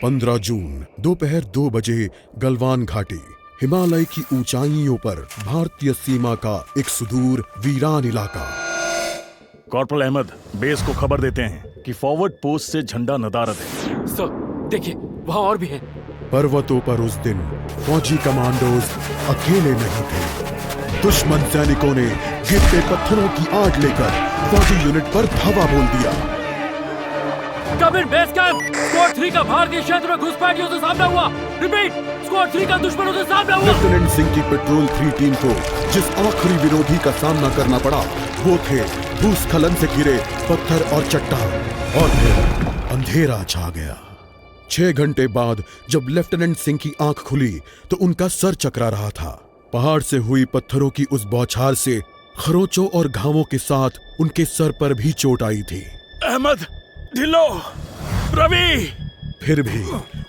15 जून दोपहर 2 बजे गलवान घाटी, हिमालय की ऊंचाइयों पर भारतीय सीमा का एक सुदूर वीरान इलाका। कॉर्पोरल अहमद, बेस को खबर देते हैं कि फॉरवर्ड पोस्ट से झंडा नदारद है। सर, देखिए वहाँ और भी हैं। पर्वतों पर उस दिन फौजी कमांडोज अकेले नहीं थे। दुश्मन सैनिकों ने गिरते पत्थरों की आग लेकर फौजी यूनिट पर धावा बोल दिया। कम इन बेस कैंप, स्क्वाड 3 का भारतीय क्षेत्र में घुसपैठियों से सामना हुआ। रिपीट, स्क्वाड 3 का दुश्मनों से सामना हुआ। लेफ्टिनेंट सिंह की पेट्रोल 3 टीम को जिस आखिरी विरोधी का सामना करना पड़ा वो थे भूस्खलन से घिरे पत्थर और चट्टान। और फिर अंधेरा छा गया। 6 घंटे बाद जब लेफ्टिनेंट सिंह की आंख खुली तो उनका सर चकरा रहा था। पहाड़ से हुई पत्थरों की उस बौछार से खरोंचों और घावों के साथ उनके सर पर भी चोट आई थी। अहमद, ढिल्लो, रवि। फिर भी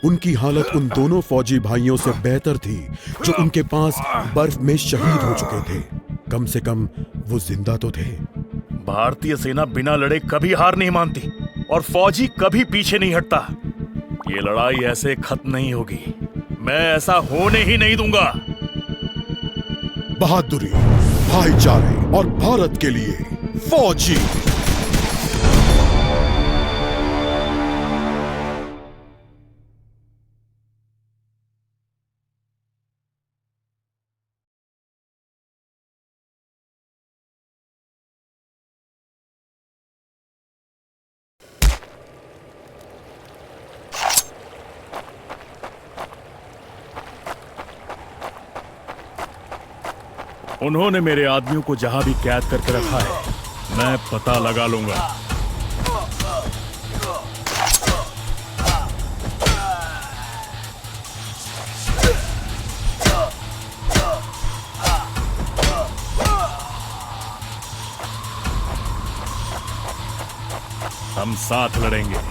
उनकी हालत उन दोनों फौजी भाइयों से बेहतर थी जो उनके पास बर्फ में शहीद हो चुके थे। कम से कम वो जिंदा तो थे। भारतीय सेना बिना लड़े कभी हार नहीं मानती और फौजी कभी पीछे नहीं हटता। ये लड़ाई ऐसे खत्म नहीं होगी। मैं ऐसा होने ही नहीं दूंगा। बहादुरी, भाईचारे और भारत के लिए फौजी। उन्होंने मेरे आदमियों को जहां भी कैद करके रखा है, मैं पता लगा लूंगा। हम साथ लड़ेंगे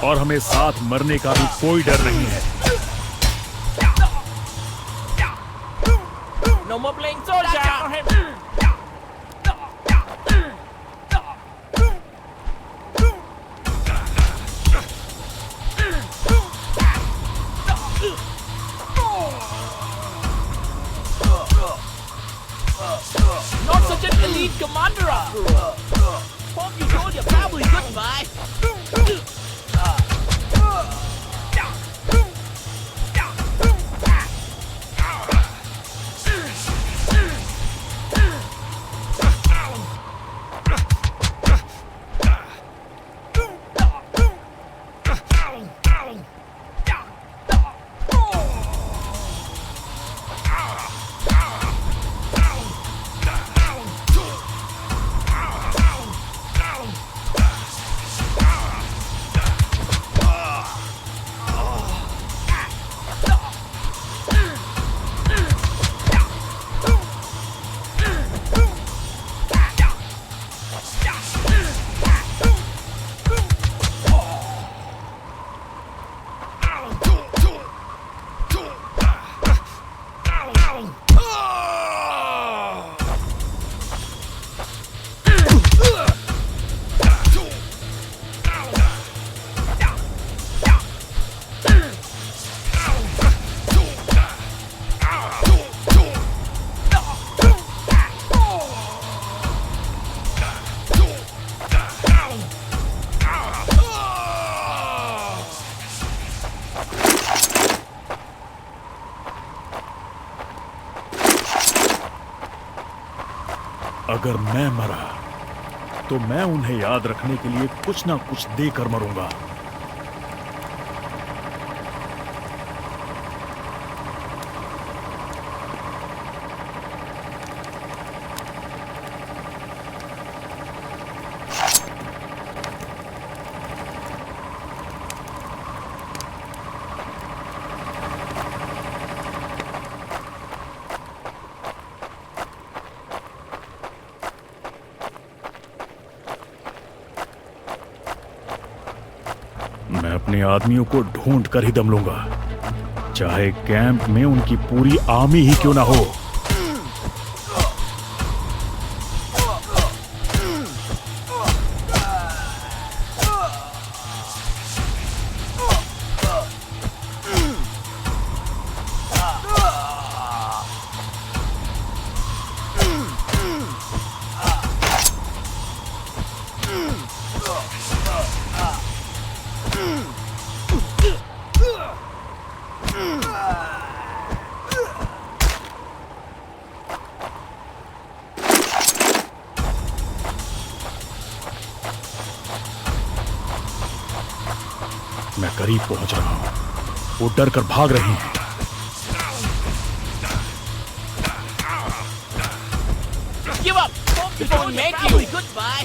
और हमें साथ मरने का भी कोई डर नहीं है। No more playing soldier! Not such an elite commander after all. Hope you told your family goodbye. अगर मैं मरा तो मैं उन्हें याद रखने के लिए कुछ ना कुछ देकर मरूंगा। मैं अपने आदमियों को ढूंढ कर ही दम लूंगा, चाहे कैंप में उनकी पूरी आर्मी ही क्यों ना हो। मैं करीब पहुंच रहा हूं। वो डर कर भाग रही हैं। Give up before we make you. Goodbye.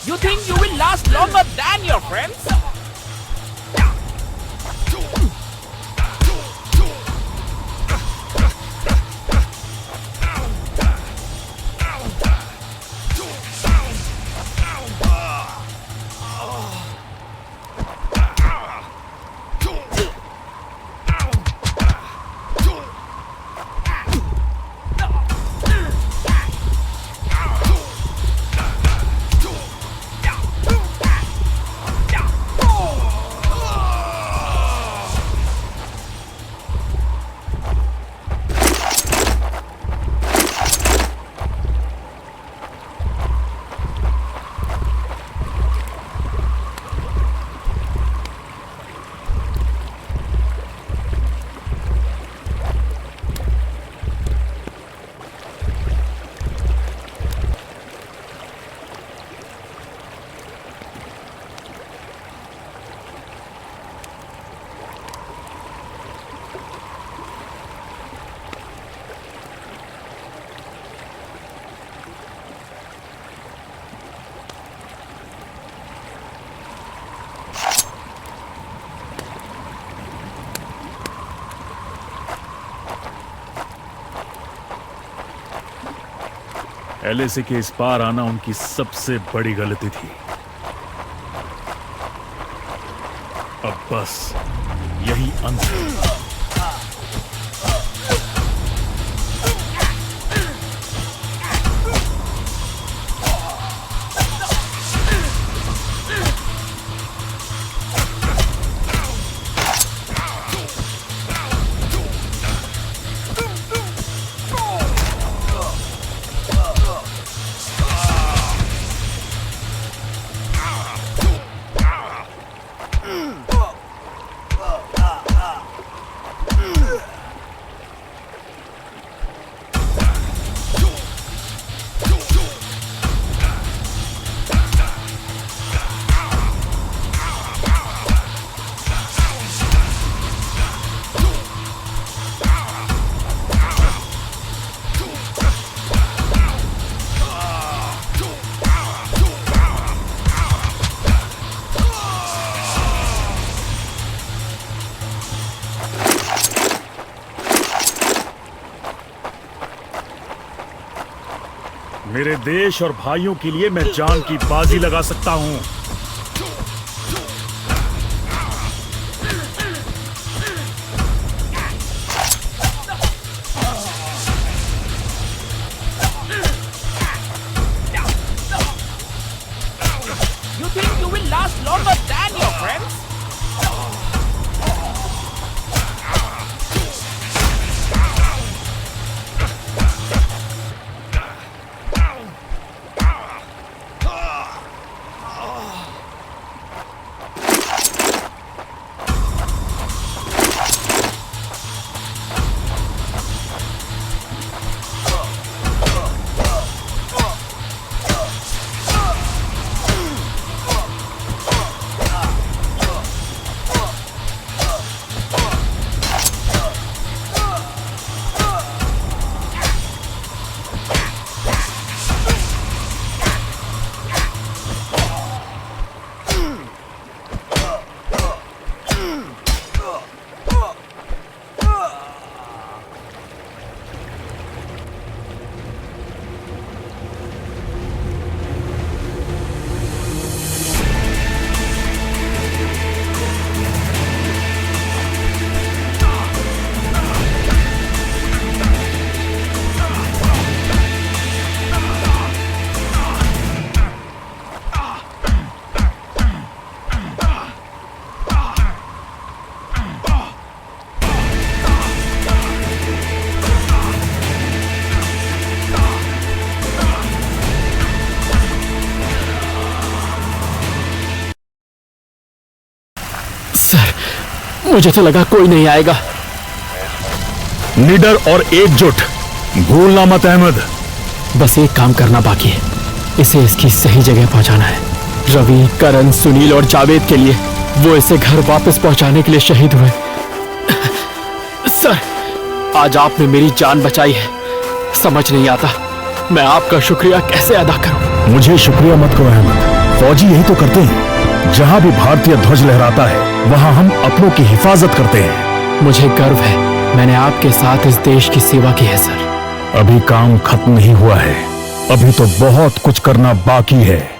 You think you will last longer than your friends? LAC के इस पार आना उनकी सबसे बड़ी गलती थी। अब बस यही अंत है। मेरे देश और भाइयों के लिए मैं जान की बाजी लगा सकता हूं। You think you will last longer than your friends? मुझे तो लगा कोई नहीं आएगा। निडर और एकजुट, भूलना मत अहमद। बस एक काम करना बाकी है, इसे इसकी सही जगह पहुंचाना है। रवि, करण, सुनील और जावेद के लिए वो इसे घर वापस पहुंचाने के लिए शहीद हुए। सर, आज आपने मेरी जान बचाई है। समझ नहीं आता मैं आपका शुक्रिया कैसे अदा करूं। मुझे शुक्रिया मत करो अहमद, फौजी यही तो करते हैं। जहां भी भारतीय ध्वज लहराता है वहां हम अपनों की हिफाजत करते हैं। मुझे गर्व है, मैंने आपके साथ इस देश की सेवा की है सर। अभी काम खत्म नहीं हुआ है, अभी तो बहुत कुछ करना बाकी है।